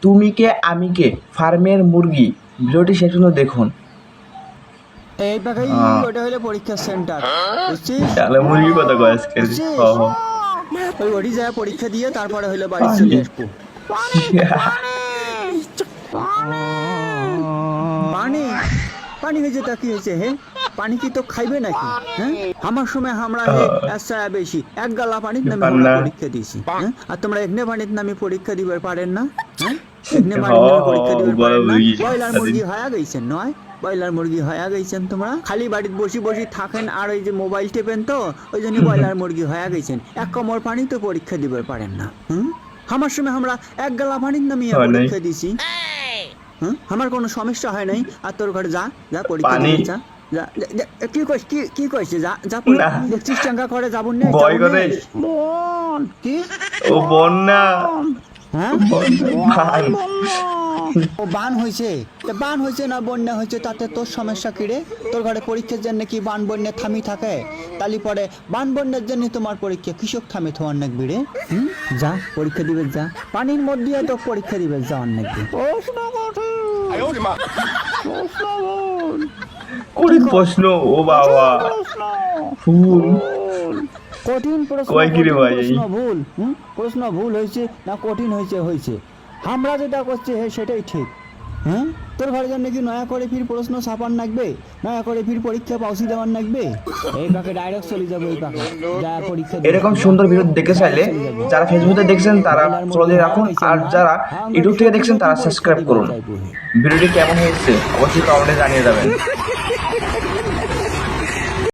তুমি কে আমি কে ফার্মের মুরগি ভিডিওটি শেষ পর্যন্ত দেখুন। এই পাখাই ওটা হলো পরীক্ষার সেন্টার, বুঝছিস? তাহলে মুরগি কথা কয় আজকে। বুঝছিস? ওই ওটি যায় পরীক্ষা দিয়ে তারপরে হলো বাড়ি পানি। চলে আসবো। পানি পানি হয়েছে তা কি হয়েছে হে? পানি কি তো খাইবে নাকি? হ্যাঁ, আমার সময় আমরা হে আচ্ছা বেশি এক গালা পানির নামে আমরা পরীক্ষা দিয়েছি, হ্যাঁ? আর তোমরা একনে পানির নামে পরীক্ষা দিবার পারেন না, হ্যাঁ? একনে পানির নামে পরীক্ষা দিবার পারেন না। ব্রয়লার মুরগি হয়ে গেছেন নয়, ব্রয়লার মুরগি হয়ে গেছেন তোমরা, খালি বাড়িতে বসে বসে থাকেন আর ওই যে মোবাইল টেপেন, তো ওই জন্য ব্রয়লার মুরগি হয়ে গেছেন। এক কমর পানি তো পরীক্ষা দিবার পারেন না। আমার সময় আমরা এক গালা পানির নামে পরীক্ষা দিছি, হ্যাঁ? আমার কোনো সমস্যা হয় নাই। আর তোর ঘরে যা যা পরীক্ষা দিবি, যা যা যা, কি কইছ কি কইছে, যা যা দেখছিস চাঙ্গা করে যাবুন না ভয় করে। বোন কি ও বোন না, হ্যাঁ ভাই। ও বান হয়েছে, বান হয়েছে না বন্যা হয়েছে তাতে তোর সমস্যা কি রে? তোর ঘরে পরীক্ষার জন্য কি বান বন্যা থামি থাকে? তালি পরে বান বন্যার জন্য তোমার পরীক্ষা কৃষক থামে থামার নাকবি রে? যা পরীক্ষা দিবে, যা পানির মধ্যে তো পরীক্ষা দিবে, যা অনেক কঠিন প্রশ্ন। ও বাবা, ফুল কঠিন কয় কি রে ভাই? প্রশ্ন ভুল, প্রশ্ন ভুল হয়েছে না কঠিন হয়েছে হয়েছে, আমরা যেটা করছি সেটাই ঠিক। হ্যাঁ, তোর ঘরের জন্য কি নয়া করে ফির প্রশ্ন ছাপান লাগবে, নয়া করে ফির পরীক্ষা পাউসি দেওয়ার লাগবে? এই পাকে ডাইরেক্ট চলে যাবো, এই পাকে যা পরীক্ষা এরকম সুন্দর ভিডিও দেখতে চাইলে যারা ফেসবুকে দেখছেন তারা ফলো দিয়ে রাখুন, আর যারা ইউটিউব থেকে দেখছেন তারা সাবস্ক্রাইব করুন। ভিডিওটি কেমন হয়েছে অবশ্যই কমেন্টে জানিয়ে যাবেন।